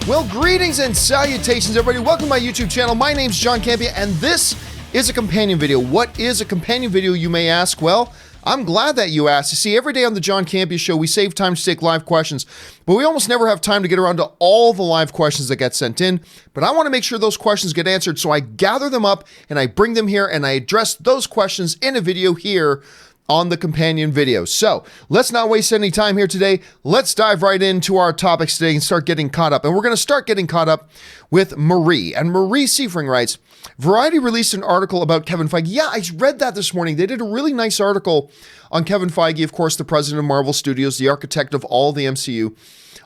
Well, greetings and salutations, everybody. Welcome to my YouTube channel. My name's John Campea, and this is a companion video. What is a companion video, you may ask? Well, I'm glad that you asked. You see, every day on the John Campea Show, we save time to take live questions, but we almost never have time to get around to all the live questions that get sent in. But I want to make sure those questions get answered, so I gather them up and I bring them here and I address those questions in a video here on the companion video. So let's not waste any time here today. Let's dive right into our topics today and start getting caught up. And we're going to start getting caught up with Marie. And Marie Seifring writes, Variety released an article about Kevin Feige. Yeah, I read that this morning. They did a really nice article on Kevin Feige, of course, the president of Marvel Studios, the architect of all the MCU,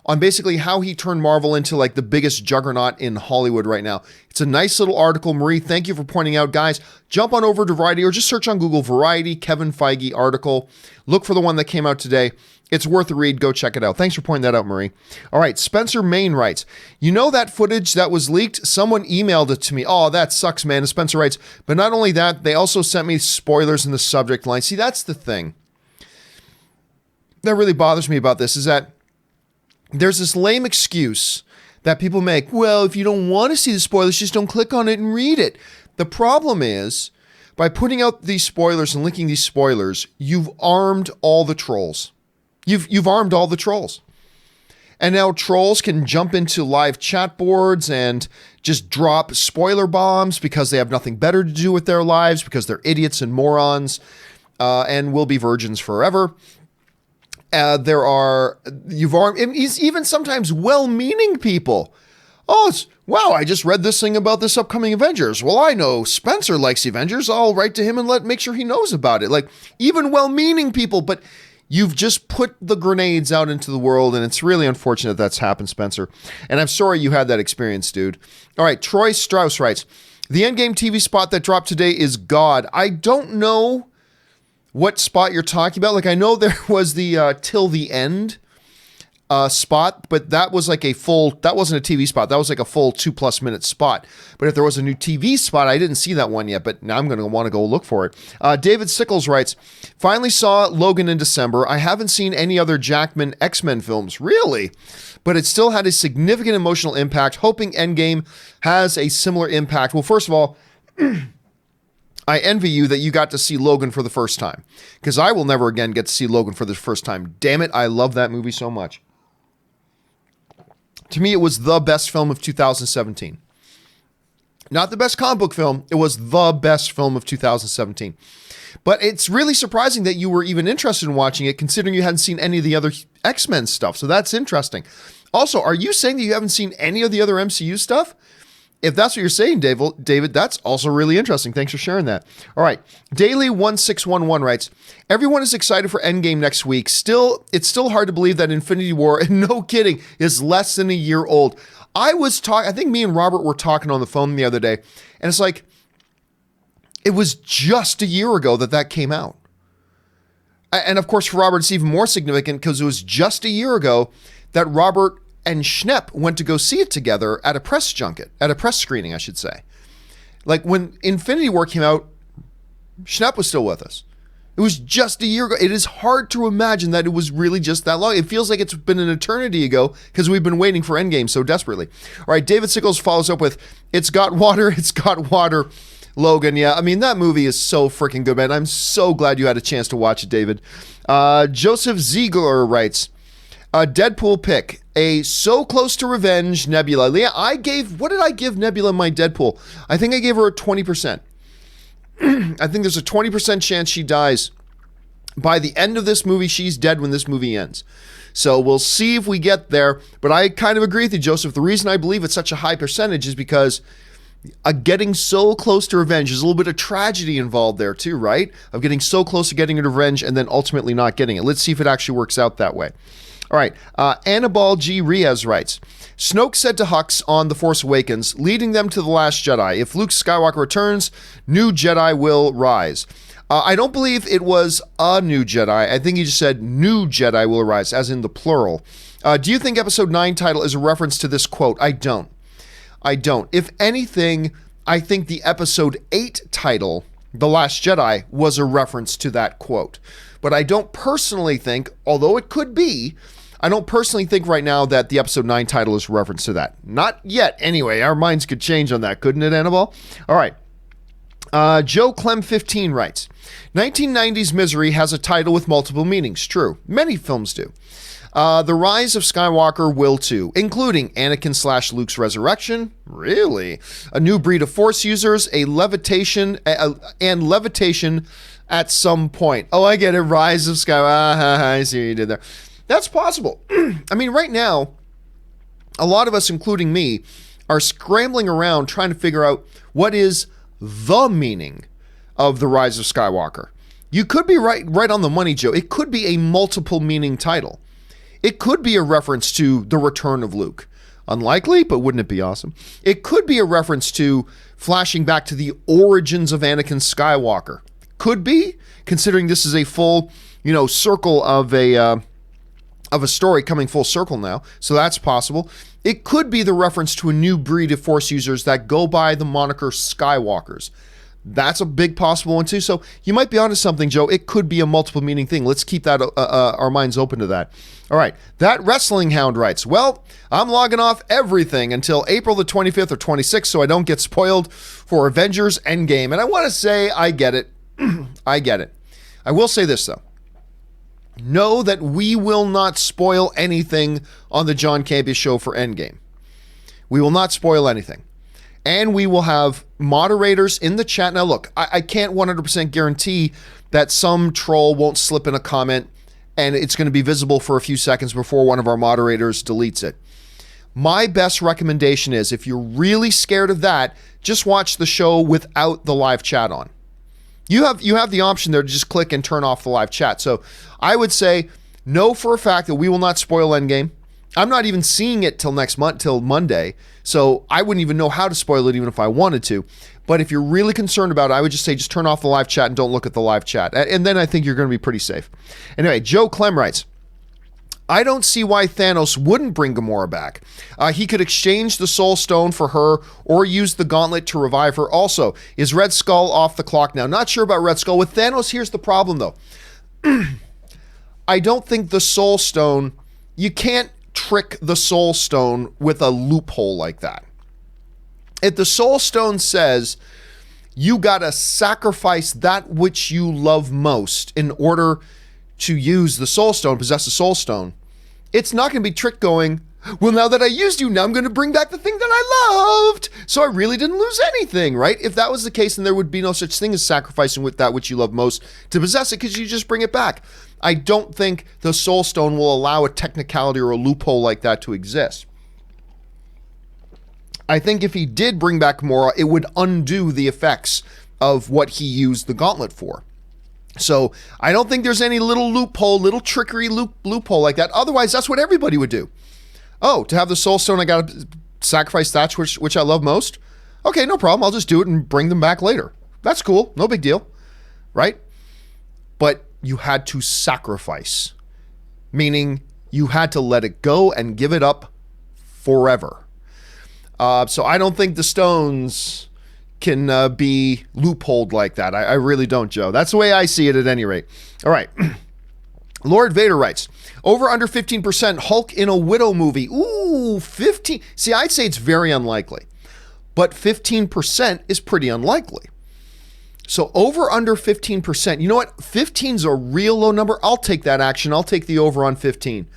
on basically how he turned Marvel into like the biggest juggernaut in Hollywood right now. It's a nice little article. Marie, thank you for pointing out. Guys, jump on over to Variety or just search on Google Variety Kevin Feige article. Look for the one that came out today. It's worth a read. Go check it out. Thanks for pointing that out, Marie. All right, Spencer Main writes, you know that footage that was leaked? Someone emailed it to me. Oh, that sucks, man. And Spencer writes, but not only that, they also sent me spoilers in the subject line. See, that's the thing that really bothers me about this, is that there's this lame excuse that people make. Well, if you don't want to see the spoilers, just don't click on it and read it. The problem is, by putting out these spoilers and linking these spoilers, you've armed all the trolls. You've armed all the trolls. And now trolls can jump into live chat boards and just drop spoiler bombs because they have nothing better to do with their lives, because they're idiots and morons, and will be virgins forever. You've armed, even sometimes well-meaning people. Oh, wow, I just read this thing about this upcoming Avengers. Well, I know Spencer likes the Avengers. I'll write to him and make sure he knows about it. Like, even well-meaning people, but you've just put the grenades out into the world, and it's really unfortunate that's happened, Spencer. And I'm sorry you had that experience, dude. All right, Troy Strauss writes, the Endgame TV spot that dropped today is God. I don't know what spot you're talking about. Like, I know there was the till the end spot, but that was like that wasn't a TV spot. That was like a full 2+ minute spot. But if there was a new TV spot, I didn't see that one yet, but now I'm going to want to go look for it. David Sickles writes, finally saw Logan in December. I haven't seen any other Jackman X-Men films. Really? But it still had a significant emotional impact. Hoping Endgame has a similar impact. Well, first of all, I envy you that you got to see Logan for the first time, because I will never again get to see Logan for the first time. Damn it, I love that movie so much. To me, it was the best film of 2017. Not the best comic book film, it was the best film of 2017. But it's really surprising that you were even interested in watching it, considering you hadn't seen any of the other X-Men stuff. So that's interesting. Also, are you saying that you haven't seen any of the other MCU stuff? If that's what you're saying, David, that's also really interesting. Thanks for sharing that. All right. Daily1611 writes, everyone is excited for Endgame next week. It's still hard to believe that Infinity War, and no kidding, is less than a year old. I think me and Robert were talking on the phone the other day, and it's like, it was just a year ago that came out. And of course, for Robert, it's even more significant because it was just a year ago that Robert and Schnepp went to go see it together at a press screening, I should say. Like, when Infinity War came out, Schnepp was still with us. It was just a year ago. It is hard to imagine that it was really just that long. It feels like it's been an eternity ago because we've been waiting for Endgame so desperately. All right, David Sickles follows up with, it's got water, Logan. Yeah, I mean, that movie is so freaking good, man. I'm so glad you had a chance to watch it, David. Joseph Ziegler writes, a Deadpool pick, a so close to revenge Nebula. Yeah, what did I give Nebula my Deadpool? I think I gave her a 20%. I think there's a 20% chance she dies. By the end of this movie, she's dead when this movie ends. So we'll see if we get there. But I kind of agree with you, Joseph. The reason I believe it's such a high percentage is because getting so close to revenge, there's a little bit of tragedy involved there too, right? Of getting so close to getting revenge and then ultimately not getting it. Let's see if it actually works out that way. All right, Annabelle G. Riaz writes, Snoke said to Hux on The Force Awakens, leading them to The Last Jedi, if Luke Skywalker returns, new Jedi will rise. I don't believe it was a new Jedi. I think he just said new Jedi will arise, as in the plural. Do you think Episode 9 title is a reference to this quote? I don't. If anything, I think the Episode 8 title, The Last Jedi, was a reference to that quote. But I don't personally think, although it could be, I don't personally think right now that the episode 9 title is a reference to that. Not yet, anyway. Our minds could change on that, couldn't it, Annabelle? All right. Joe Clem 15 writes, 1990s Misery has a title with multiple meanings. True. Many films do. The Rise of Skywalker will too, including Anakin / Luke's resurrection. Really? A new breed of Force users, and levitation at some point. Oh, I get it. Rise of Skywalker. I see what you did there. That's possible. I mean, right now, a lot of us, including me, are scrambling around trying to figure out what is the meaning of The Rise of Skywalker. You could be right on the money, Joe. It could be a multiple meaning title. It could be a reference to the return of Luke. Unlikely, but wouldn't it be awesome? It could be a reference to flashing back to the origins of Anakin Skywalker. Could be, considering this is a full, circle of a story coming full circle now. So that's possible. It could be the reference to a new breed of Force users that go by the moniker Skywalkers. That's a big possible one too. So you might be onto something, Joe. It could be a multiple meaning thing. Let's keep that our minds open to that. All right. That Wrestling Hound writes, well, I'm logging off everything until April the 25th or 26th so I don't get spoiled for Avengers Endgame. And I want to say I get it. I get it. I will say this, though. Know that we will not spoil anything on the John Campea Show for Endgame. We will not spoil anything. And we will have moderators in the chat. Now, look, I can't 100% guarantee that some troll won't slip in a comment and it's going to be visible for a few seconds before one of our moderators deletes it. My best recommendation is, if you're really scared of that, just watch the show without the live chat on. You have the option there to just click and turn off the live chat. So I would say, know for a fact that we will not spoil Endgame. I'm not even seeing it till next month, till Monday. So I wouldn't even know how to spoil it even if I wanted to. But if you're really concerned about it, I would just say just turn off the live chat and don't look at the live chat. And then I think you're going to be pretty safe. Anyway, Joe Clem writes, I don't see why Thanos wouldn't bring Gamora back. He could exchange the Soul Stone for her or use the gauntlet to revive her. Also, is Red Skull off the clock now? Not sure about Red Skull. With Thanos, here's the problem, though. I don't think the Soul Stone, you can't trick the Soul Stone with a loophole like that. If the Soul Stone says you got to sacrifice that which you love most in order to use the Soul Stone, possess the Soul Stone, it's not going to be trick going, well, now that I used you, now I'm going to bring back the thing that I loved. So I really didn't lose anything, right? If that was the case, then there would be no such thing as sacrificing with that which you love most to possess it, because you just bring it back. I don't think the Soul Stone will allow a technicality or a loophole like that to exist. I think if he did bring back Gamora, it would undo the effects of what he used the gauntlet for. So I don't think there's any little loophole, little trickery loophole like that. Otherwise, that's what everybody would do. Oh, to have the Soul Stone, I got to sacrifice that which I love most? Okay, no problem. I'll just do it and bring them back later. That's cool. No big deal. Right? But you had to sacrifice, meaning you had to let it go and give it up forever. So I don't think the stones can be loopholed like that. I really don't, Joe. That's the way I see it at any rate. All right. Lord Vader writes, over under 15% Hulk in a Widow movie. Ooh, 15. See, I'd say it's very unlikely, but 15% is pretty unlikely. So over under 15%. You know what? 15's a real low number. I'll take that action. I'll take the over on 15.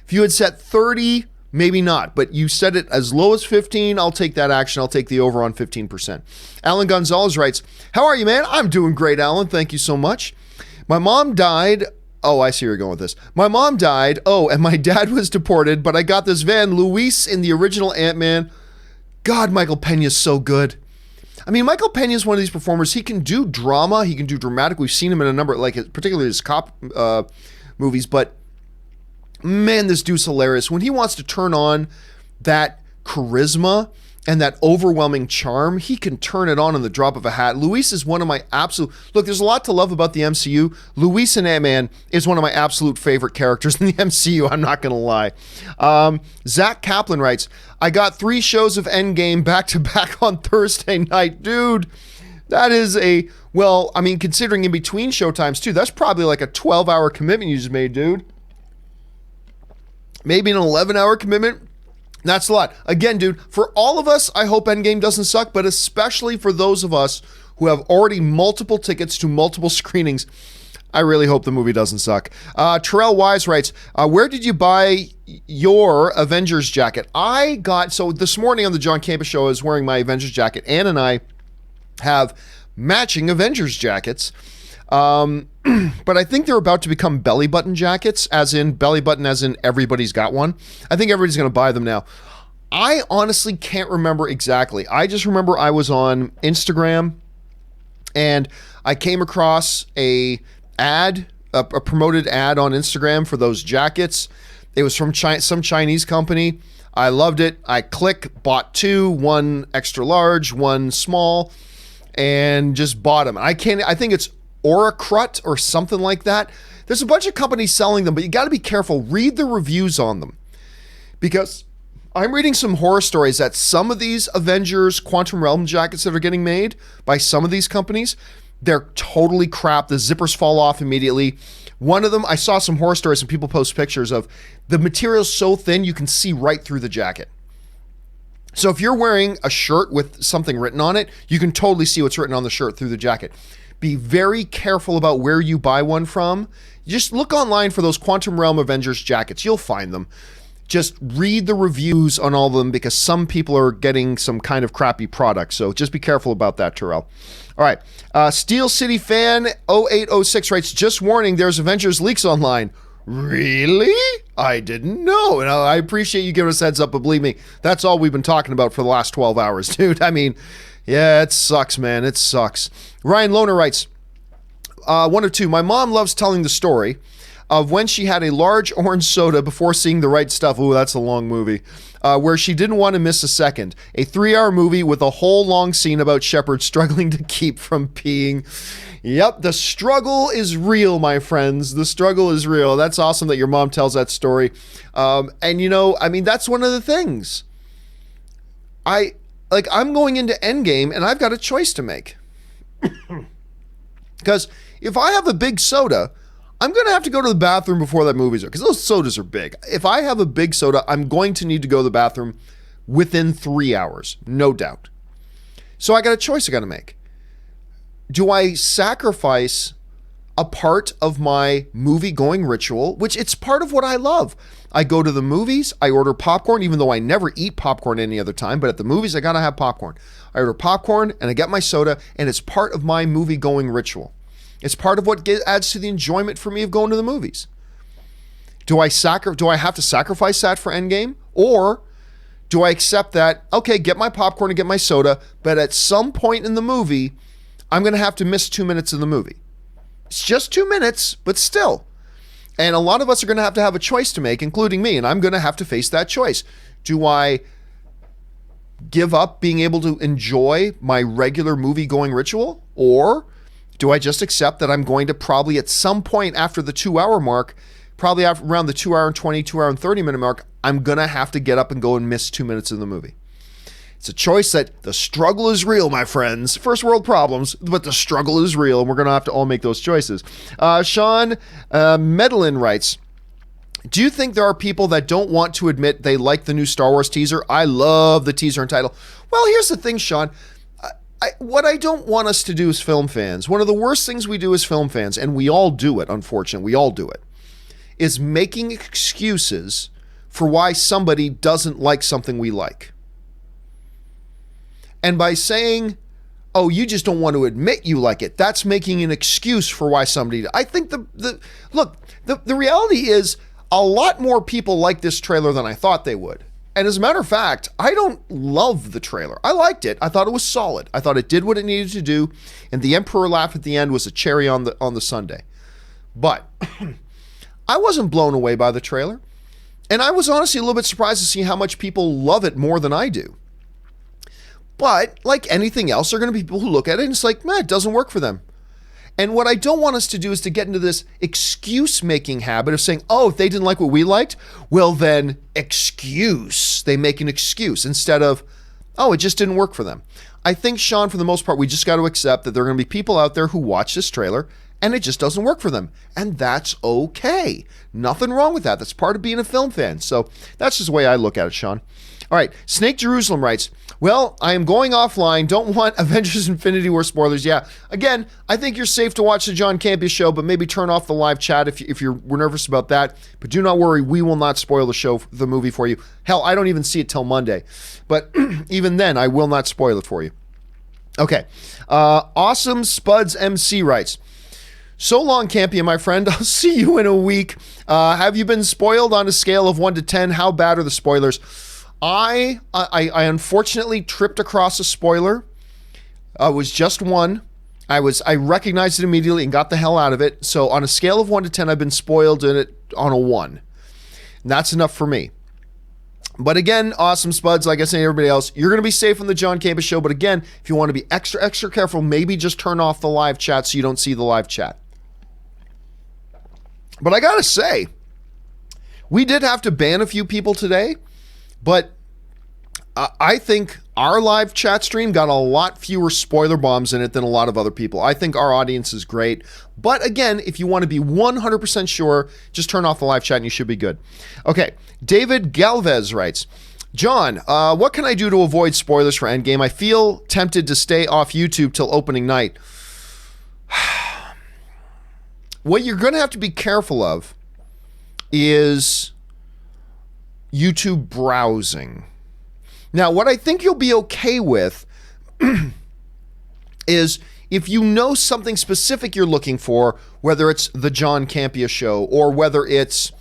If you had set 30, maybe not, but you set it as low as 15, I'll take that action. I'll take the over on 15%. Alan Gonzalez writes, how are you, man? I'm doing great, Alan. Thank you so much. My mom died. Oh, I see where you're going with this. My mom died. Oh, and my dad was deported, but I got this van, Luis in the original Ant-Man. God, Michael Peña's so good. I mean, Michael Peña is one of these performers. He can do drama. He can do dramatic. We've seen him in a number, like particularly his cop movies, but man, this dude's hilarious. When he wants to turn on that charisma and that overwhelming charm, he can turn it on in the drop of a hat. Luis is one of my absolute... Look, there's a lot to love about the MCU. Luis in Ant-Man is one of my absolute favorite characters in the MCU. I'm not going to lie. Zach Kaplan writes, I got 3 shows of Endgame back-to-back on Thursday night. Dude, that is a... Well, I mean, considering in between showtimes, too, that's probably like a 12-hour commitment you just made, dude. maybe an 11-hour commitment. That's a lot. Again, dude, for all of us, I hope Endgame doesn't suck, but especially for those of us who have already multiple tickets to multiple screenings, I really hope the movie doesn't suck. Terrell Wise writes, where did you buy your Avengers jacket? So this morning on the John Campea Show, I was wearing my Avengers jacket. Ann and I have matching Avengers jackets. But I think they're about to become belly button jackets, as in everybody's got one. I think everybody's going to buy them now. I honestly can't remember exactly. I just remember I was on Instagram and I came across a promoted ad on Instagram for those jackets. It was from some Chinese company. I loved it. I bought two, one extra large, one small, and just bought them. I think it's Oracrut or something like that. There's a bunch of companies selling them, but you got to be careful. Read the reviews on them, because I'm reading some horror stories that some of these Avengers Quantum Realm jackets that are getting made by some of these companies, they're totally crap. The zippers fall off immediately. One of them, I saw some horror stories and people post pictures of the material so thin you can see right through the jacket. So if you're wearing a shirt with something written on it, you can totally see what's written on the shirt through the jacket. Be very careful about where you buy one from. Just look online for those Quantum Realm Avengers jackets. You'll find them. Just read the reviews on all of them, because some people are getting some kind of crappy product. So just be careful about that, Terrell. All right. Steel City Fan 0806 writes, just warning, there's Avengers leaks online. Really? I didn't know. And I appreciate you giving us a heads up, but believe me, that's all we've been talking about for the last 12 hours, dude. I mean, yeah, it sucks, man. It sucks. Ryan Lohner writes, one of two. My mom loves telling the story of when she had a large orange soda before seeing The Right Stuff. Ooh, that's a long movie. Where she didn't want to miss a second. A 3-hour movie with a whole long scene about Shepard struggling to keep from peeing. Yep, the struggle is real, my friends. The struggle is real. That's awesome that your mom tells that story. And you know, I mean, that's one of the things. I'm going into Endgame and I've got a choice to make. Because if I have a big soda, I'm going to have to go to the bathroom before that movie's over, because those sodas are big. If I have a big soda, I'm going to need to go to the bathroom within 3 hours, no doubt. So I got a choice I got to make. Do I sacrifice a part of my movie-going ritual, which it's part of what I love? I go to the movies, I order popcorn, even though I never eat popcorn any other time, but at the movies, I got to have popcorn. I order popcorn and I get my soda, and it's part of my movie-going ritual. It's part of what adds to the enjoyment for me of going to the movies. Do I have to sacrifice that for Endgame? Or do I accept that, okay, get my popcorn and get my soda, but at some point in the movie, I'm going to have to miss 2 minutes of the movie. It's just 2 minutes, but still. And a lot of us are going to have a choice to make, including me, and I'm going to have to face that choice. Do I give up being able to enjoy my regular movie-going ritual? Or do I just accept that I'm going to probably at some point after the 2-hour mark, probably around the 2 hour and 20, 2 hour and 30 minute mark, I'm going to have to get up and go and miss 2 minutes of the movie. It's a choice that the struggle is real, my friends. First world problems, but the struggle is real, and we're going to have to all make those choices. Sean Medellin writes, do you think there are people that don't want to admit they like the new Star Wars teaser? I love the teaser and title. Well, here's the thing, Sean. What I don't want us to do as film fans, one of the worst things we do as film fans, and we all do it, unfortunately, we all do it, is making excuses for why somebody doesn't like something we like. And by saying, oh, you just don't want to admit you like it, that's making an excuse for why somebody... I think the reality is a lot more people like this trailer than I thought they would. And as a matter of fact, I don't love the trailer. I liked it. I thought it was solid. I thought it did what it needed to do. And the Emperor laugh at the end was a cherry on the sundae. But I wasn't blown away by the trailer. And I was honestly a little bit surprised to see how much people love it more than I do. But like anything else, there are going to be people who look at it and it's like, it doesn't work for them. And what I don't want us to do is to get into this excuse-making habit of saying, oh, if they didn't like what we liked, well then, excuse. They make an excuse instead of, oh, it just didn't work for them. I think, Sean, for the most part, we just got to accept that there are going to be people out there who watch this trailer and it just doesn't work for them. And that's okay. Nothing wrong with that. That's part of being a film fan. So that's just the way I look at it, Sean. All right, Snake Jerusalem writes, well, I am going offline. Don't want Avengers Infinity War spoilers. Yeah, again, I think you're safe to watch the John Campea Show, but maybe turn off the live chat if you're nervous about that. But do not worry, we will not spoil the movie for you. Hell, I don't even see it till Monday. But even then, I will not spoil it for you. Okay, Awesome Spuds MC writes, so long, Campea, my friend. I'll see you in a week. Have you been spoiled on a scale of 1 to 10? How bad are the spoilers? I unfortunately tripped across a spoiler. It was just one. I recognized it immediately and got the hell out of it. So on a scale of 1 to 10, I've been spoiled in it on a 1. And that's enough for me. But again, Awesome Spuds, like I say, everybody else, you're going to be safe on the John Campea Show. But again, if you want to be extra careful, maybe just turn off the live chat so you don't see the live chat. But I got to say, we did have to ban a few people today. But I think our live chat stream got a lot fewer spoiler bombs in it than a lot of other people. I think our audience is great. But again, if you want to be 100% sure, just turn off the live chat and you should be good. Okay, David Galvez writes, John, what can I do to avoid spoilers for Endgame? I feel tempted to stay off YouTube till opening night. What you're going to have to be careful of is YouTube browsing. Now, what I think you'll be okay with is if you know something specific you're looking for, whether it's the John Campea Show or whether it's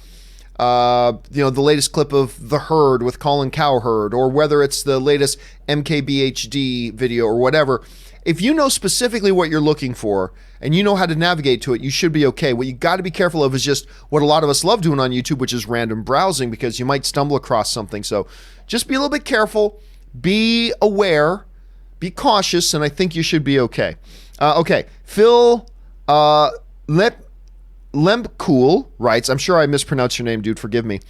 the latest clip of The Herd with Colin Cowherd, or whether it's the latest MKBHD video or whatever. If you know specifically what you're looking for and you know how to navigate to it, you should be okay. What you got to be careful of is just what a lot of us love doing on YouTube, which is random browsing, because you might stumble across something. So just be a little bit careful, be aware, be cautious, and I think you should be okay. Okay, Phil Lempcool writes, I'm sure I mispronounced your name, dude, forgive me.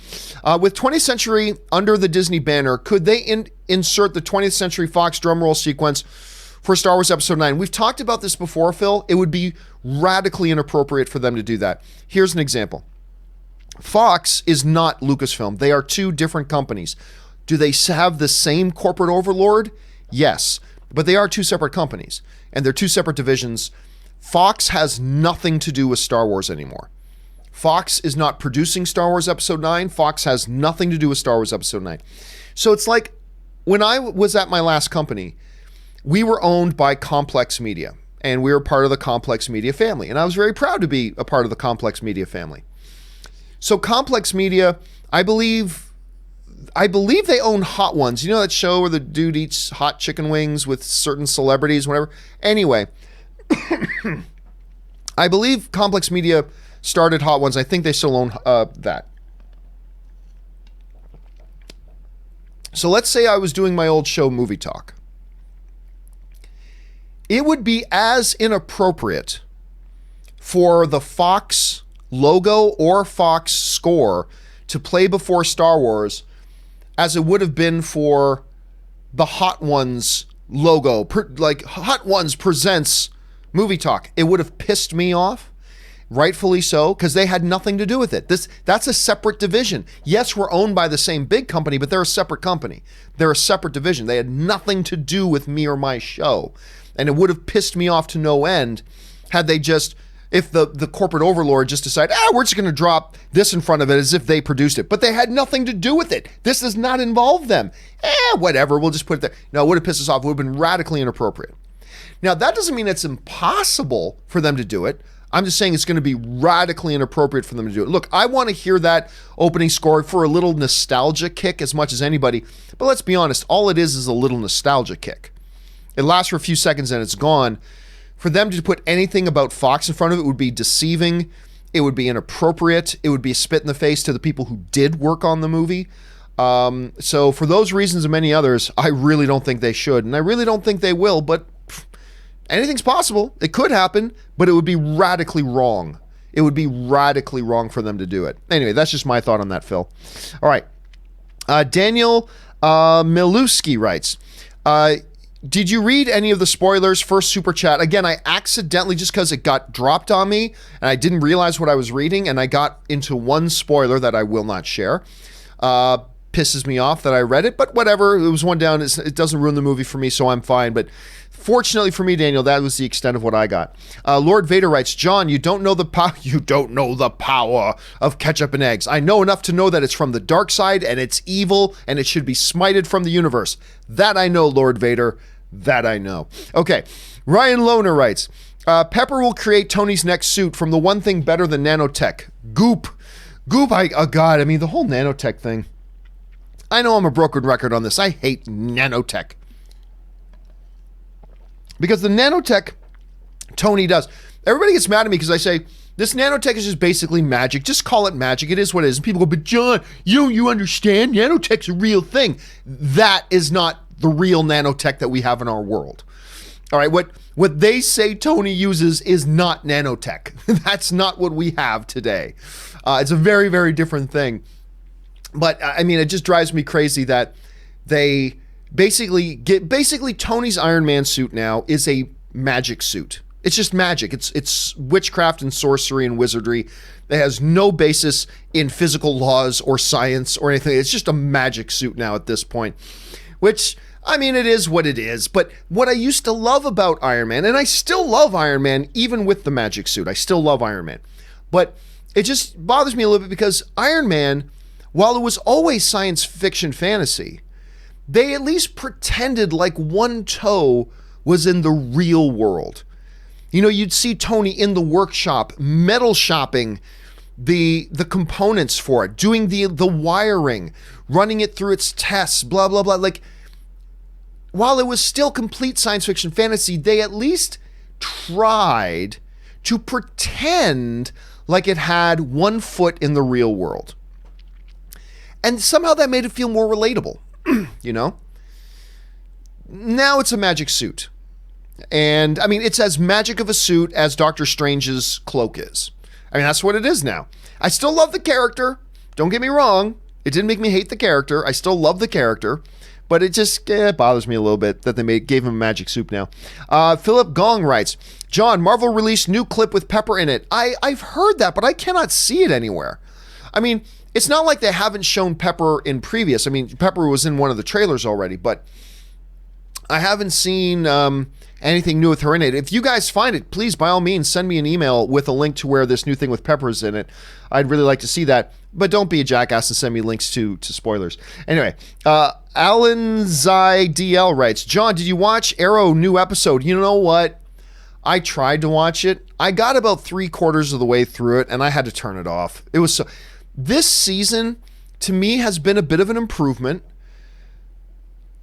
With 20th Century under the Disney banner, could they insert the 20th Century Fox drumroll sequence for Star Wars Episode 9? We've talked about this before, Phil. It would be radically inappropriate for them to do that. Here's an example. Fox is not Lucasfilm. They are two different companies. Do they have the same corporate overlord? Yes, but they are two separate companies, and they're two separate divisions. Fox has nothing to do with Star Wars anymore. Fox is not producing Star Wars Episode 9. Fox has nothing to do with Star Wars Episode 9. So it's like when I was at my last company, we were owned by Complex Media, and we were part of the Complex Media family. And I was very proud to be a part of the Complex Media family. So Complex Media, I believe they own Hot Ones. You know that show where the dude eats hot chicken wings with certain celebrities, whatever? Anyway, I believe Complex Media started Hot Ones. I think they still own that. So let's say I was doing my old show, Movie Talk. It would be as inappropriate for the Fox logo or Fox score to play before Star Wars as it would have been for the Hot Ones logo. Like Hot Ones presents Movie Talk. It would have pissed me off, rightfully so, because they had nothing to do with it. That's a separate division. Yes, we're owned by the same big company, but they're a separate company. They're a separate division. They had nothing to do with me or my show. And it would have pissed me off to no end had they just, if the corporate overlord just decided, we're just going to drop this in front of it as if they produced it. But they had nothing to do with it. This does not involve them. Whatever, we'll just put it there. No, it would have pissed us off. It would have been radically inappropriate. Now, that doesn't mean it's impossible for them to do it. I'm just saying it's going to be radically inappropriate for them to do it. Look, I want to hear that opening score for a little nostalgia kick as much as anybody. But let's be honest, all it is a little nostalgia kick. It lasts for a few seconds and it's gone. For them to put anything about Fox in front of it would be deceiving. It would be inappropriate. It would be a spit in the face to the people who did work on the movie. So for those reasons and many others, I really don't think they should. And I really don't think they will, but anything's possible. It could happen, but it would be radically wrong. It would be radically wrong for them to do it. Anyway, that's just my thought on that, Phil. All right. Daniel Miluski writes, Did you read any of the spoilers? First super chat. Again, I accidentally, just because it got dropped on me and I didn't realize what I was reading, and I got into one spoiler that I will not share. Pisses me off that I read it, but whatever. It was one down. It doesn't ruin the movie for me, so I'm fine. But fortunately for me, Daniel, that was the extent of what I got. Lord Vader writes, John, you don't know the power of ketchup and eggs. I know enough to know that it's from the dark side and it's evil and it should be smited from the universe. That I know, Lord Vader. That I know. Okay. Ryan Lohner writes, Pepper will create Tony's next suit from the one thing better than nanotech. Goop. Oh God. I mean, the whole nanotech thing. I know I'm a broken record on this. I hate nanotech. Because the nanotech Tony does. Everybody gets mad at me because I say, this nanotech is just basically magic. Just call it magic. It is what it is. And people go, but John, you understand? Nanotech's a real thing. That is not the real nanotech that we have in our world. All right, what they say Tony uses is not nanotech. That's not what we have today. It's a very, very different thing. But I mean, it just drives me crazy that they basically Tony's Iron Man suit now is a magic suit. It's just magic. It's witchcraft and sorcery and wizardry. It has no basis in physical laws or science or anything. It's just a magic suit now at this point, which, I mean, it is what it is. But what I used to love about Iron Man, and I still love Iron Man even with the magic suit. I still love Iron Man. But it just bothers me a little bit because Iron Man, while it was always science fiction fantasy, they at least pretended like one toe was in the real world. You know, you'd see Tony in the workshop, metal shopping the components for it, doing the wiring, running it through its tests, blah, blah, blah. Like, while it was still complete science fiction fantasy, they at least tried to pretend like it had one foot in the real world. And somehow that made it feel more relatable, you know? Now it's a magic suit. And, I mean, it's as magic of a suit as Doctor Strange's cloak is. I mean, that's what it is now. I still love the character. Don't get me wrong. It didn't make me hate the character. I still love the character. But it just bothers me a little bit that they gave him a magic suit now. Philip Gong writes, John, Marvel released new clip with Pepper in it. I've heard that, but I cannot see it anywhere. I mean, it's not like they haven't shown Pepper in previous. I mean, Pepper was in one of the trailers already, but I haven't seen anything new with her in it. If you guys find it, please, by all means, send me an email with a link to where this new thing with Pepper is in it. I'd really like to see that. But don't be a jackass and send me links to spoilers. Anyway, Alan Zai DL writes, John, did you watch Arrow new episode? You know what? I tried to watch it. I got about 3/4 of the way through it, and I had to turn it off. It was so... This season, to me, has been a bit of an improvement.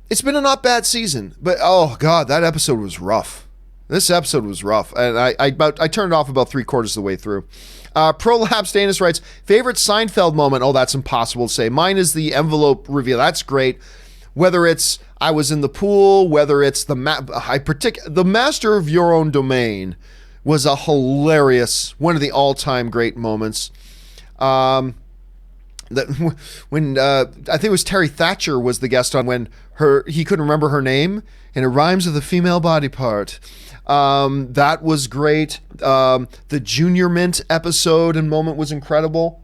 It's been a not bad season, but oh God, that episode was rough. This episode was rough, and I turned it off about 3/4 of the way through. Prolapse Danis writes, favorite Seinfeld moment? Oh, that's impossible to say. Mine is the envelope reveal. That's great. Whether it's I was in the pool, whether it's the master of your own domain was a hilarious, one of the all-time great moments. That when I think it was Terry Thatcher was the guest on when he couldn't remember her name and it rhymes with a female body part. That was great. The Junior Mint episode and moment was incredible.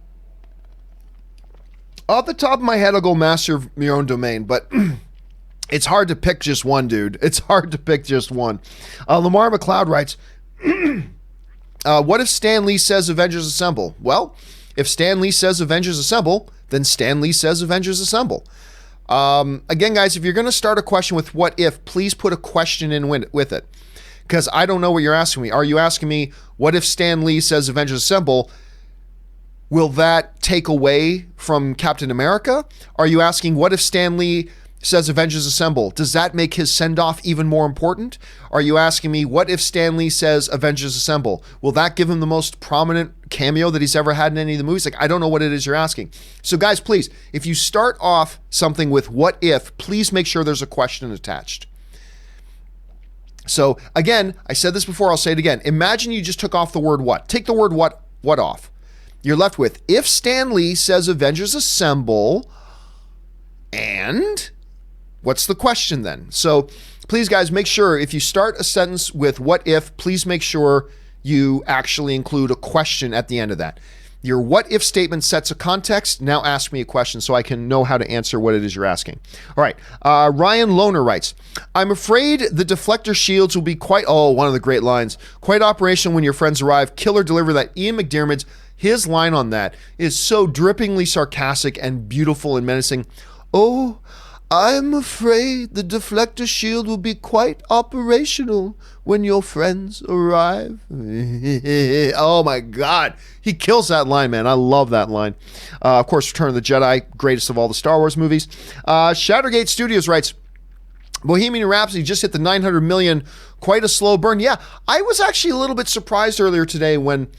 Off the top of my head, I'll go master of your own domain, but it's hard to pick just one, dude. It's hard to pick just one. Lamar McLeod writes, what if Stan Lee says Avengers Assemble? Well, if Stan Lee says Avengers Assemble, then Stan Lee says Avengers Assemble. Again, guys, if you're going to start a question with what if, please put a question in with it. Because I don't know what you're asking me. Are you asking me, what if Stan Lee says Avengers Assemble? Will that take away from Captain America? Are you asking, what if Stan Lee says Avengers Assemble? Does that make his send-off even more important? Are you asking me, what if Stan Lee says Avengers Assemble? Will that give him the most prominent cameo that he's ever had in any of the movies? Like, I don't know what it is you're asking. So guys, please, if you start off something with what if, please make sure there's a question attached. So again, I said this before, I'll say it again. Imagine you just took off the word what. Take the word what off. You're left with, if Stan Lee says Avengers Assemble, and... what's the question then? So Please, guys, make sure if you start a sentence with what if, please make sure you actually include a question at the end of that. Your what if statement sets a context. Now ask me a question so I can know how to answer what it is you're asking. All right. Ryan Lohner writes, I'm afraid the deflector shields will be one of the great lines, quite operational when your friends arrive. Killer deliver that. Ian McDiarmid's, his line on that is so drippingly sarcastic and beautiful and menacing. Oh, I'm afraid the deflector shield will be quite operational when your friends arrive. Oh my God. He kills that line, man. I love that line. Of course, Return of the Jedi, greatest of all the Star Wars movies. Shattergate Studios writes, Bohemian Rhapsody just hit the 900 million. Quite a slow burn. Yeah, I was actually a little bit surprised earlier today when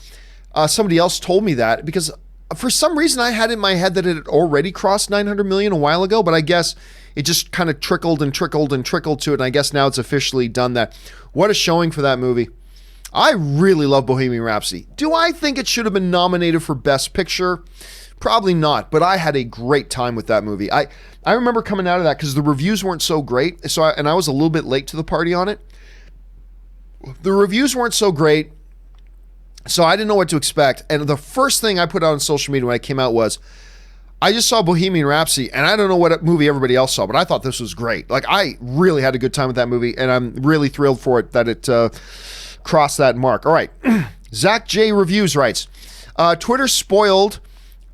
somebody else told me that, because for some reason I had in my head that it had already crossed 900 million a while ago, but I guess it just kind of trickled and trickled and trickled to it, and I guess now it's officially done that. What a showing for that movie. I really love Bohemian Rhapsody. Do I think it should have been nominated for Best Picture? Probably not, but I had a great time with that movie. I remember coming out of that because the reviews weren't so great, and I was a little bit late to the party on it. The reviews weren't so great, so I didn't know what to expect. And the first thing I put out on social media when I came out was, I just saw Bohemian Rhapsody, and I don't know what movie everybody else saw, but I thought this was great. Like, I really had a good time with that movie, and I'm really thrilled for it that it crossed that mark. All right. Zach J. Reviews writes, Twitter spoiled,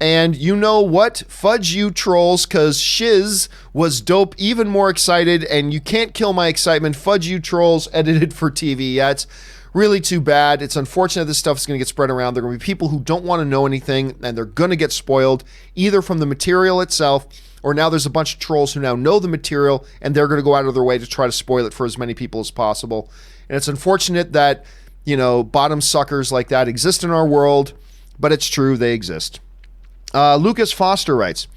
and you know what? Fudge you trolls, because Shiz was dope, even more excited, and you can't kill my excitement. Fudge you trolls, edited for TV. Yeah, it's really too bad. It's unfortunate this stuff is going to get spread around. There are going to be people who don't want to know anything, and they're going to get spoiled, either from the material itself, or now there's a bunch of trolls who now know the material, and they're going to go out of their way to try to spoil it for as many people as possible. And it's unfortunate that, bottom suckers like that exist in our world, but it's true, they exist. Lucas Foster writes,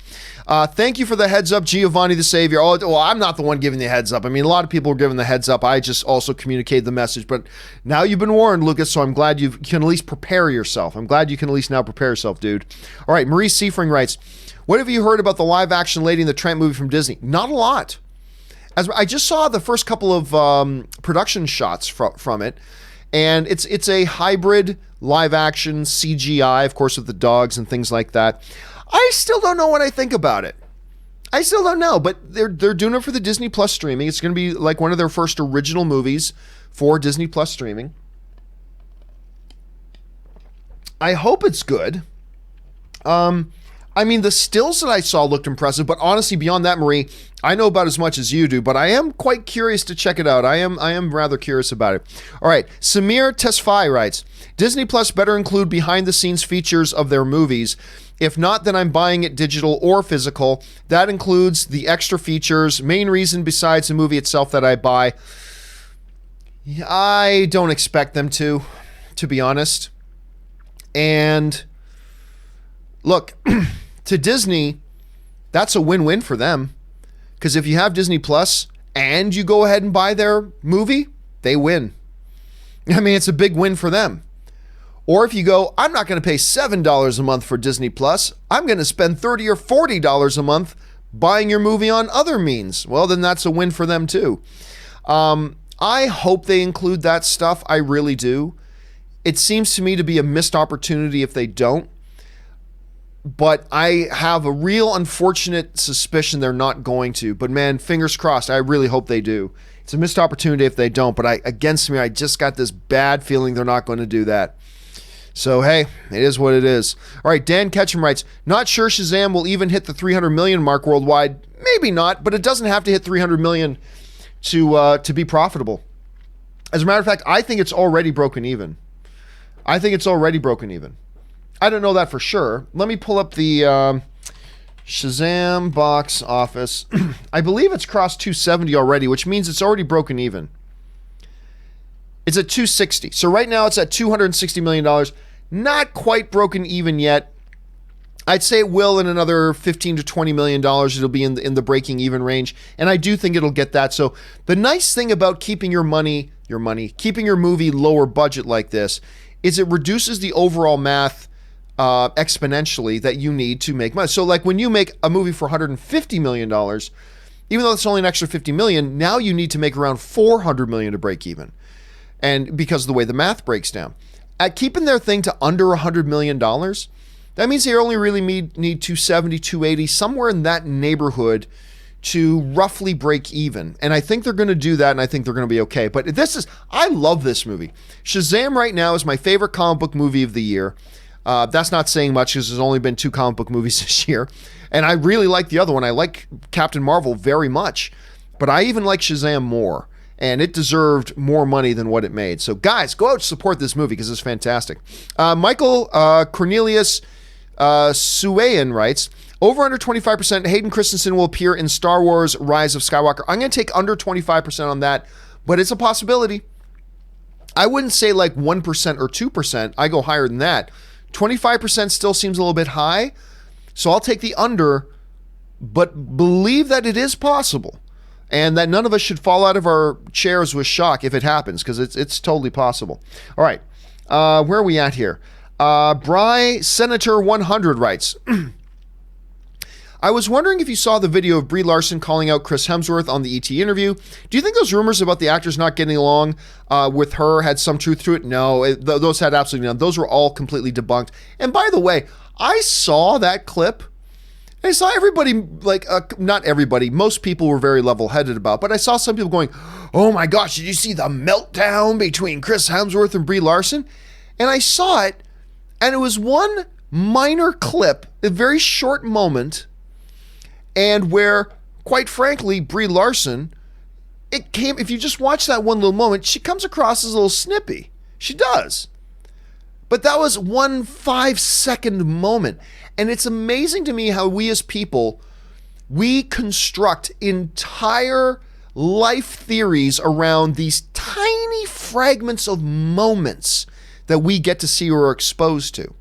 thank you for the heads up, Giovanni the Savior. Oh, well, I'm not the one giving the heads up. I mean, a lot of people are giving the heads up. I just also communicated the message. But now you've been warned, Lucas, so I'm glad you can at least prepare yourself. I'm glad you can at least now prepare yourself, dude. All right, Marie Seifring writes, what have you heard about the live-action Lady in the Tramp movie from Disney? Not a lot. As I just saw the first couple of production shots from it, and it's a hybrid live-action CGI, of course, with the dogs and things like that. I still don't know what I think about it. I still don't know, but they're doing it for the Disney Plus streaming. It's going to be like one of their first original movies for Disney Plus streaming. I hope it's good. I mean, the stills that I saw looked impressive, but honestly, beyond that, Marie, I know about as much as you do, but I am quite curious to check it out. I am rather curious about it. All right, Samir Tesfaye writes, Disney Plus better include behind-the-scenes features of their movies. If not, then I'm buying it digital or physical. That includes the extra features. Main reason besides the movie itself that I buy. I don't expect them to be honest. And look, to Disney, that's a win-win for them. Because if you have Disney Plus and you go ahead and buy their movie, they win. I mean, it's a big win for them. Or if you go, I'm not going to pay $7 a month for Disney Plus. I'm going to spend $30 or $40 a month buying your movie on other means. Well, then that's a win for them too. I hope they include that stuff. I really do. It seems to me to be a missed opportunity if they don't. But I have a real unfortunate suspicion they're not going to. But man, fingers crossed. I really hope they do. It's a missed opportunity if they don't. But against me, I just got this bad feeling they're not going to do that. So, hey, it is what it is. All right, Dan Ketchum writes, not sure Shazam will even hit the 300 million mark worldwide. Maybe not, but it doesn't have to hit 300 million to be profitable. As a matter of fact, I think it's already broken even. I don't know that for sure. Let me pull up the Shazam box office. I believe it's crossed 270 already, which means it's already broken even. It's at 260. So right now it's at $260 million. Not quite broken even yet. I'd say it will in another $15 to $20 million. It'll be in the breaking even range. And I do think it'll get that. So the nice thing about keeping keeping your movie lower budget like this is it reduces the overall math exponentially that you need to make money. So like when you make a movie for $150 million, even though it's only an extra 50 million, now you need to make around 400 million to break even. And because of the way the math breaks down. At keeping their thing to under $100 million, that means they only really need 270, 280, somewhere in that neighborhood to roughly break even. And I think they're going to do that, and I think they're going to be okay. But I love this movie. Shazam right now is my favorite comic book movie of the year. That's not saying much because there's only been 2 comic book movies this year. And I really like the other one. I like Captain Marvel very much. But I even like Shazam more. And it deserved more money than what it made. So guys, go out and support this movie because it's fantastic. Michael Cornelius Suayan writes, over under 25%, Hayden Christensen will appear in Star Wars Rise of Skywalker. I'm going to take under 25% on that, but it's a possibility. I wouldn't say like 1% or 2%. I go higher than that. 25% still seems a little bit high, so I'll take the under, but believe that it is possible and that none of us should fall out of our chairs with shock if it happens, because it's totally possible. All right, where are we at here? Bry Senator 100 writes, I was wondering if you saw the video of Brie Larson calling out Chris Hemsworth on the ET interview. Do you think those rumors about the actors not getting along with her had some truth to it? No, those had absolutely none. Those were all completely debunked. And by the way, I saw that clip. I saw everybody, not everybody, most people were very level-headed about, but I saw some people going, oh my gosh, did you see the meltdown between Chris Hemsworth and Brie Larson? And I saw it, and it was one minor clip, a very short moment, and where, quite frankly, Brie Larson, if you just watch that one little moment, she comes across as a little snippy. She does. But that was 1 5-second moment. And it's amazing to me how we as people, we construct entire life theories around these tiny fragments of moments that we get to see or are exposed to.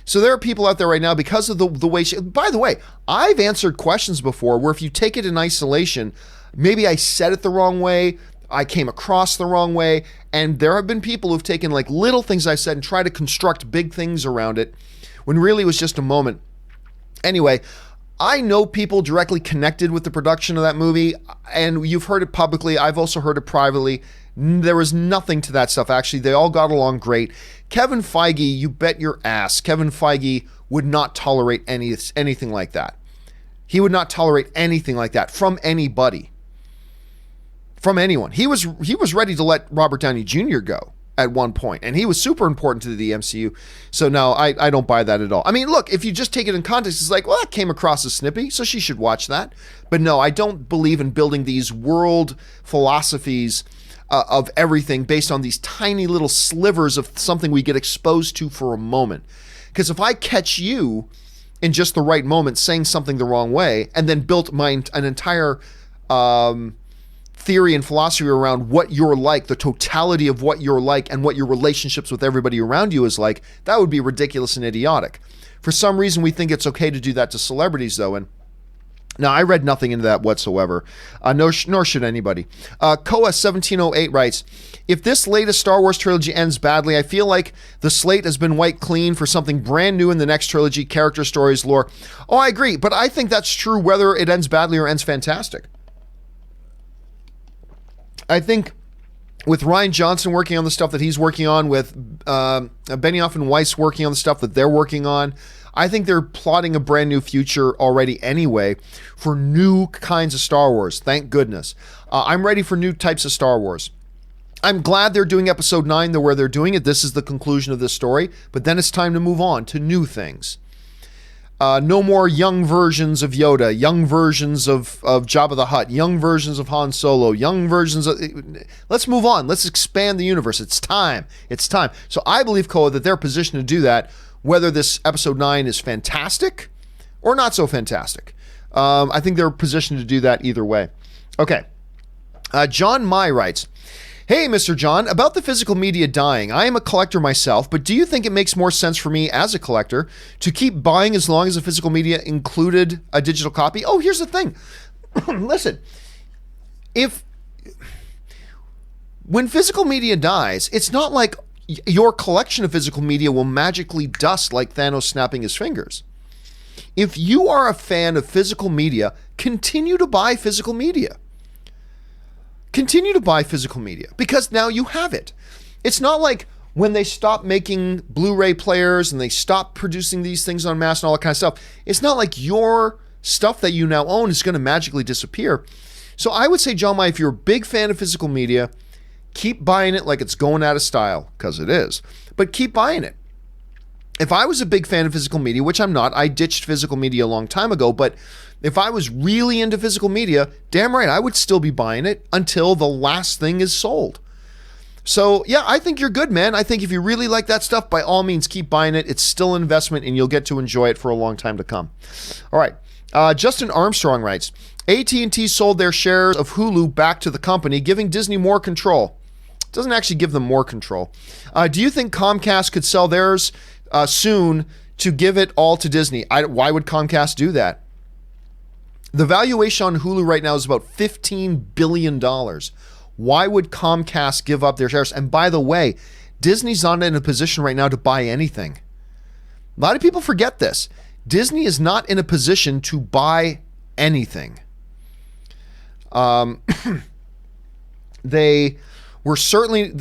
So there are people out there right now because of the way by the way, I've answered questions before where if you take it in isolation, maybe I said it the wrong way, I came across the wrong way, and there have been people who've taken like little things I said and tried to construct big things around it when really it was just a moment. Anyway, I know people directly connected with the production of that movie, and you've heard it publicly. I've also heard it privately. There was nothing to that stuff. Actually, they all got along great. Kevin Feige, you bet your ass, Kevin Feige would not tolerate anything like that. He would not tolerate anything like that from anybody, from anyone. He was ready to let Robert Downey Jr. go at one point, and he was super important to the MCU. So no, I don't buy that at all. I mean, look, if you just take it in context, it's like, well, that came across as snippy, so she should watch that. But no, I don't believe in building these world philosophies of everything based on these tiny little slivers of something we get exposed to for a moment. Because if I catch you in just the right moment saying something the wrong way and then built an entire theory and philosophy around what you're like, the totality of what you're like and what your relationships with everybody around you is like, that would be ridiculous and idiotic. For some reason, we think it's okay to do that to celebrities, though, and now, I read nothing into that whatsoever, nor should anybody. Koa1708 writes, if this latest Star Wars trilogy ends badly, I feel like the slate has been wiped clean for something brand new in the next trilogy, character stories, lore. Oh, I agree, but I think that's true whether it ends badly or ends fantastic. I think with Rian Johnson working on the stuff that he's working on, with Benioff and Weiss working on the stuff that they're working on, I think they're plotting a brand new future already anyway for new kinds of Star Wars. Thank goodness. I'm ready for new types of Star Wars. I'm glad they're doing episode 9 where they're doing it. This is the conclusion of this story, but then it's time to move on to new things. No more young versions of Yoda, young versions of Jabba the Hutt, young versions of Han Solo, young versions of... Let's move on. Let's expand the universe. It's time. It's time. So I believe, Koa, that they're positioned to do that, whether this episode 9 is fantastic or not so fantastic. I think they're positioned to do that either way. Okay. John Mai writes, hey, Mr. John, about the physical media dying, I am a collector myself, but do you think it makes more sense for me as a collector to keep buying as long as the physical media included a digital copy? Oh, here's the thing. Listen, when physical media dies, it's not like your collection of physical media will magically dust like Thanos snapping his fingers. If you are a fan of physical media, continue to buy physical media. Continue to buy physical media because now you have it. It's not like when they stop making Blu-ray players and they stop producing these things on mass and all that kind of stuff. It's not like your stuff that you now own is going to magically disappear. So I would say, John Mai, if you're a big fan of physical media, keep buying it like it's going out of style, because it is. But keep buying it. If I was a big fan of physical media, which I'm not, I ditched physical media a long time ago, but if I was really into physical media, damn right, I would still be buying it until the last thing is sold. So yeah, I think you're good, man. I think if you really like that stuff, by all means, keep buying it. It's still an investment and you'll get to enjoy it for a long time to come. All right. Justin Armstrong writes, AT&T sold their shares of Hulu back to the company, giving Disney more control. It doesn't actually give them more control. Do you think Comcast could sell theirs soon to give it all to Disney? Why would Comcast do that? The valuation on Hulu right now is about $15 billion. Why would Comcast give up their shares? And by the way, Disney's not in a position right now to buy anything. A lot of people forget this. Disney is not in a position to buy anything. They were certainly,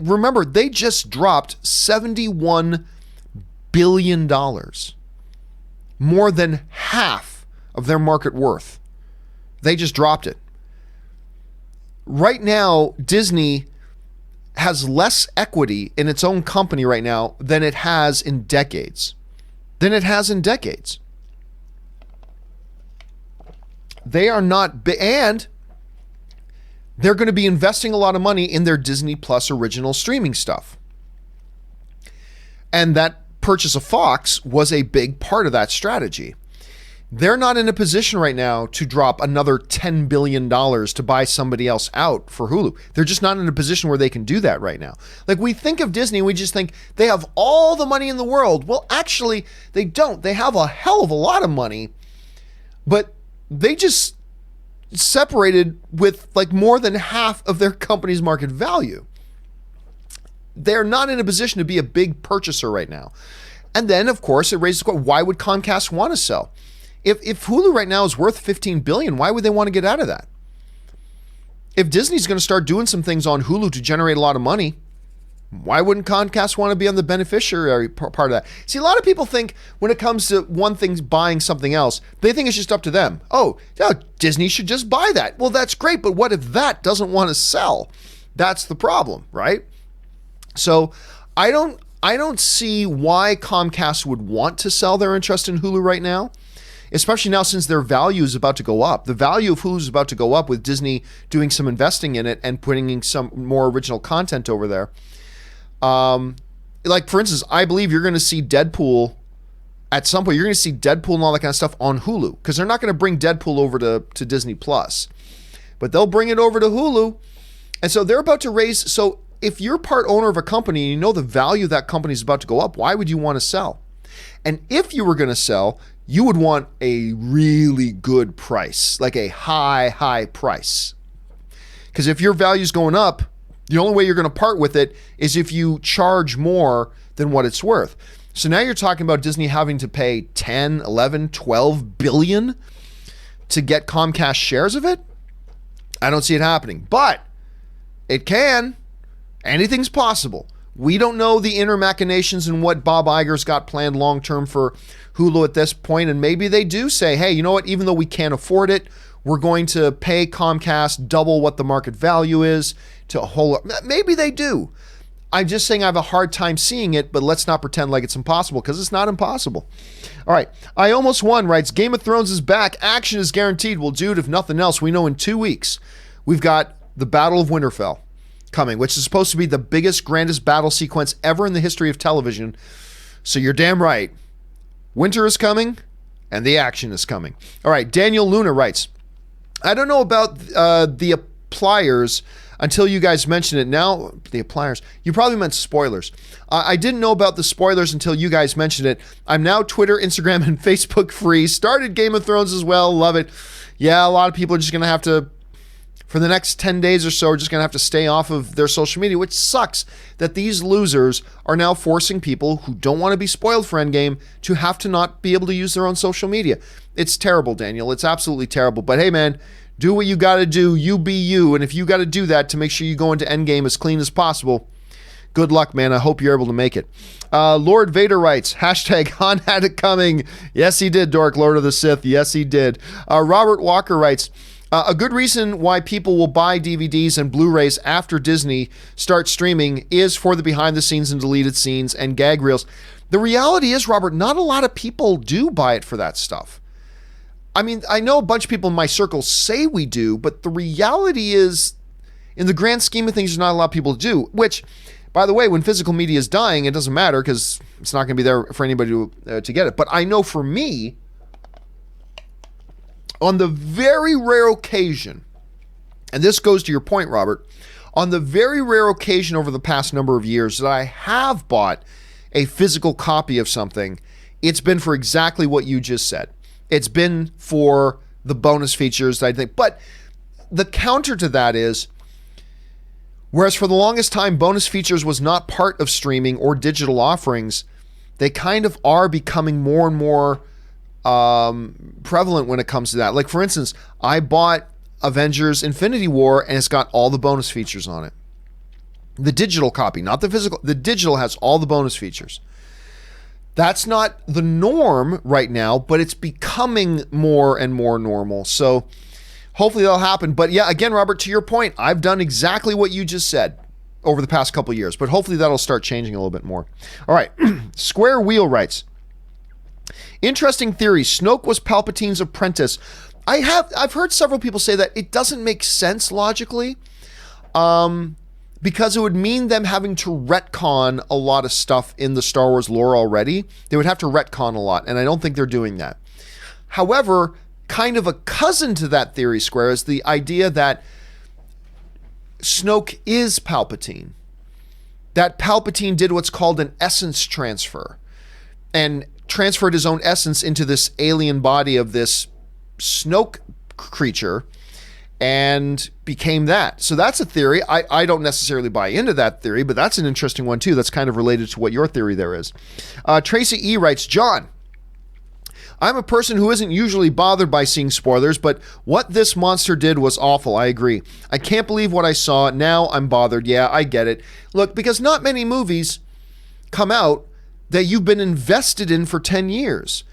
remember, they just dropped $71 billion, more than half of their market worth. They just dropped it. Right now, Disney has less equity in its own company right now than it has in decades. They are not, and they're going to be investing a lot of money in their Disney Plus original streaming stuff. And that purchase of Fox was a big part of that strategy. They're not in a position right now to drop another $10 billion to buy somebody else out for Hulu. They're just not in a position where they can do that right now. Like, we think of Disney, we just think they have all the money in the world. Well, actually, they don't. They have a hell of a lot of money, but they just separated with like more than half of their company's market value. They're not in a position to be a big purchaser right now. And then, of course, it raises the question, why would Comcast want to sell? If Hulu right now is worth $15 billion, why would they want to get out of that? If Disney's going to start doing some things on Hulu to generate a lot of money, why wouldn't Comcast want to be on the beneficiary part of that? See, a lot of people think when it comes to one thing buying something else, they think it's just up to them. Oh, yeah, Disney should just buy that. Well, that's great, but what if that doesn't want to sell? That's the problem, right? So I don't see why Comcast would want to sell their interest in Hulu right now, especially now since their value is about to go up. The value of Hulu is about to go up with Disney doing some investing in it and putting in some more original content over there. Like, for instance, I believe you're going to see Deadpool at some point. You're going to see Deadpool and all that kind of stuff on Hulu, because they're not going to bring Deadpool over to Disney Plus, but they'll bring it over to Hulu. And so they're about to raise. So if you're part owner of a company and you know the value of that company is about to go up, why would you want to sell? And if you were going to sell, you would want a really good price, like a high price. Because if your value is going up, the only way you're going to part with it is if you charge more than what it's worth. So now you're talking about Disney having to pay 10, 11, 12 billion to get Comcast shares of it. I don't see it happening, but it can. Anything's possible. We don't know the inner machinations and what Bob Iger's got planned long-term for Hulu at this point. And maybe they do say, hey, you know what? Even though we can't afford it, we're going to pay Comcast double what the market value is to a whole. Maybe they do. I'm just saying I have a hard time seeing it, but let's not pretend like it's impossible, because it's not impossible. All right. I Almost Won writes, Game of Thrones is back. Action is guaranteed. Well, dude, if nothing else, we know in 2 weeks we've got the Battle of Winterfell coming, which is supposed to be the biggest, grandest battle sequence ever in the history of television. So you're damn right. Winter is coming and the action is coming. All right. Daniel Luna writes, I don't know about the pliers until you guys mentioned it. Now, the pliers, you probably meant spoilers. I didn't know about the spoilers until you guys mentioned it. I'm now Twitter, Instagram, and Facebook free. Started Game of Thrones as well. Love it. Yeah, a lot of people are just going to have to for the next 10 days or so are just going to have to stay off of their social media, which sucks that these losers are now forcing people who don't want to be spoiled for Endgame to have to not be able to use their own social media. It's terrible, Daniel. It's absolutely terrible. But hey, man, do what you got to do. You be you. And if you got to do that to make sure you go into Endgame as clean as possible, good luck, man. I hope you're able to make it. Lord Vader writes, hashtag Han had it coming. Yes, he did, Dork, Lord of the Sith. Yes, he did. Robert Walker writes, a good reason why people will buy DVDs and Blu-rays after Disney starts streaming is for the behind the scenes and deleted scenes and gag reels. The reality is, Robert, not a lot of people do buy it for that stuff. I mean, I know a bunch of people in my circle say we do, but the reality is, in the grand scheme of things, there's not a lot of people do, which, by the way, when physical media is dying, it doesn't matter because it's not going to be there for anybody to get it. But I know for me, on the very rare occasion, and this goes to your point, Robert, on the very rare occasion over the past number of years that I have bought a physical copy of something, it's been for exactly what you just said. It's been for the bonus features that I think. But the counter to that is, whereas for the longest time, bonus features was not part of streaming or digital offerings, they kind of are becoming more and more prevalent when it comes to that. Like, for instance, I bought Avengers Infinity War and it's got all the bonus features on it. The digital copy, not the physical. The digital has all the bonus features. That's not the norm right now, but it's becoming more and more normal. So hopefully that'll happen. But yeah, again, Robert, to your point, I've done exactly what you just said over the past couple of years, but hopefully that'll start changing a little bit more. All right. Square Wheel writes, interesting theory. Snoke was Palpatine's apprentice. I've heard several people say that it doesn't make sense logically, because it would mean them having to retcon a lot of stuff in the Star Wars lore already. They would have to retcon a lot, and I don't think they're doing that. However, kind of a cousin to that theory, Square, is the idea that Snoke is Palpatine. That Palpatine did what's called an essence transfer and transferred his own essence into this alien body of this Snoke creature and became that. So that's a theory. I don't necessarily buy into that theory, but that's an interesting one too. That's kind of related to what your theory there is. Tracy E. writes, John, I'm a person who isn't usually bothered by seeing spoilers, but what this monster did was awful. I agree. I can't believe what I saw. Now I'm bothered. Yeah, I get it. Look, because not many movies come out that you've been invested in for 10 years,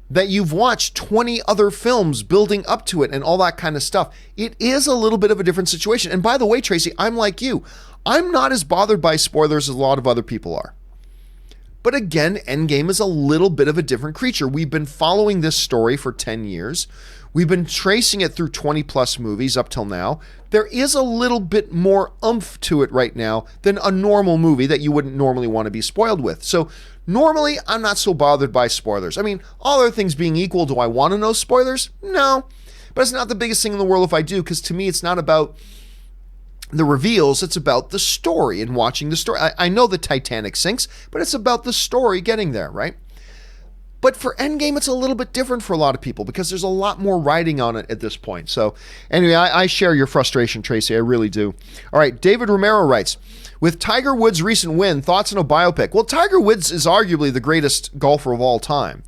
that you've watched 20 other films building up to it and all that kind of stuff. It is a little bit of a different situation. And by the way, Tracy, I'm like you. I'm not as bothered by spoilers as a lot of other people are. But again, Endgame is a little bit of a different creature. We've been following this story for 10 years. We've been tracing it through 20 plus movies up till now. There is a little bit more oomph to it right now than a normal movie that you wouldn't normally want to be spoiled with. So normally, I'm not so bothered by spoilers. I mean, all other things being equal, do I want to know spoilers? No. But it's not the biggest thing in the world if I do, because to me, it's not about the reveals, it's about the story and watching the story. I know the Titanic sinks, but it's about the story getting there, right? But for Endgame, it's a little bit different for a lot of people because there's a lot more writing on it at this point. So anyway, I share your frustration, Tracy. I really do. All right, David Romero writes, with Tiger Woods' recent win, thoughts on a biopic? Well, Tiger Woods is arguably the greatest golfer of all time.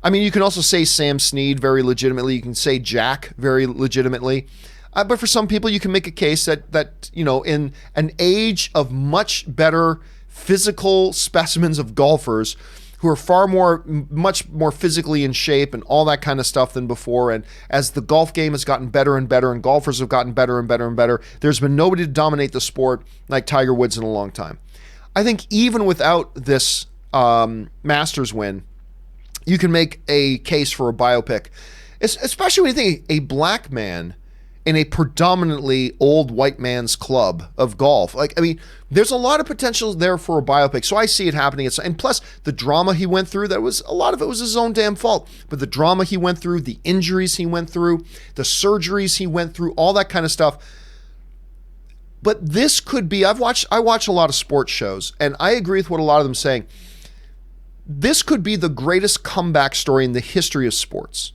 I mean, you can also say Sam Snead very legitimately. You can say Jack very legitimately. But for some people, you can make a case that you know, in an age of much better physical specimens of golfers who are much more physically in shape and all that kind of stuff than before, and as the golf game has gotten better and better and golfers have gotten better and better and better, there's been nobody to dominate the sport like Tiger Woods in a long time. I think even without this Masters win, you can make a case for a biopic, especially when you think a black man in a predominantly old white man's club of golf. Like, I mean, there's a lot of potential there for a biopic. So I see it happening. And plus the drama he went through, a lot of it was his own damn fault. But the drama he went through, the injuries he went through, the surgeries he went through, all that kind of stuff. But this could be, I watch a lot of sports shows, and I agree with what a lot of them saying. This could be the greatest comeback story in the history of sports.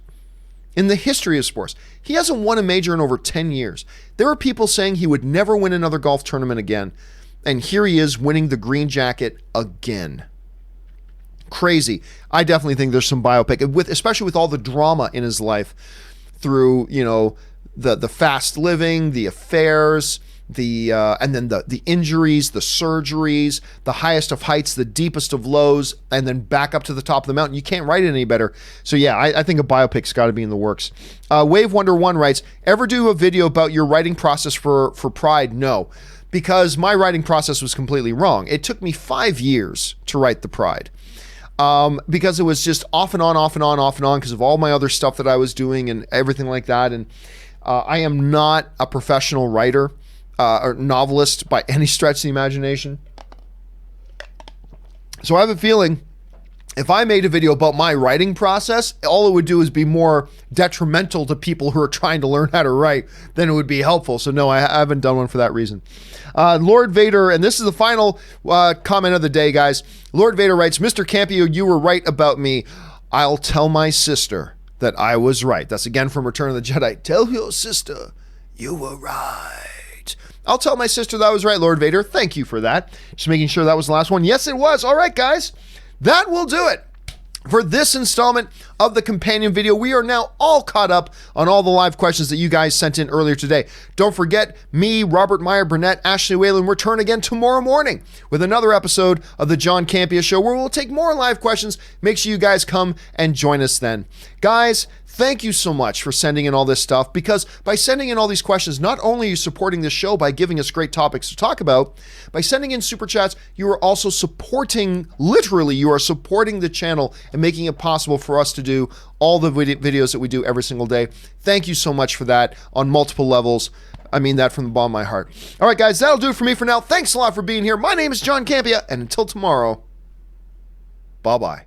in the history of sports. He hasn't won a major in over 10 years. There are people saying he would never win another golf tournament again. And here he is winning the green jacket again. Crazy. I definitely think there's some biopic, especially with all the drama in his life through, the fast living, the affairs, and then the injuries, the surgeries, the highest of heights, the deepest of lows, and then back up to the top of the mountain. You can't write it any better. So yeah, I think a biopic's got to be in the works. Wave Wonder 1 writes, ever do a video about your writing process for Pride? No, because my writing process was completely wrong. It took me 5 years to write the Pride. Because it was just off and on because of all my other stuff that I was doing and everything like that. And I am not a professional writer or novelist by any stretch of the imagination. So I have a feeling if I made a video about my writing process, all it would do is be more detrimental to people who are trying to learn how to write than it would be helpful. So no, I haven't done one for that reason. Lord Vader, and this is the final comment of the day, guys. Lord Vader writes, Mr. Campea, you were right about me. I'll tell my sister that I was right. That's again from Return of the Jedi. Tell your sister you were right. I'll tell my sister that I was right, Lord Vader. Thank you for that. Just making sure that was the last one. Yes, it was. All right, guys. That will do it for this installment of the companion video. We are now all caught up on all the live questions that you guys sent in earlier today. Don't forget, me, Robert Meyer Burnett, Ashley Whalen return again tomorrow morning with another episode of the John Campea Show where we'll take more live questions. Make sure you guys come and join us then. Guys, thank you so much for sending in all this stuff, because by sending in all these questions, not only are you supporting the show by giving us great topics to talk about, by sending in super chats, you are also supporting, literally, you are supporting the channel and making it possible for us to do all the videos that we do every single day. Thank you so much for that on multiple levels. I mean that from the bottom of my heart. All right, guys, that'll do it for me for now. Thanks a lot for being here. My name is John Campea, and until tomorrow, bye-bye.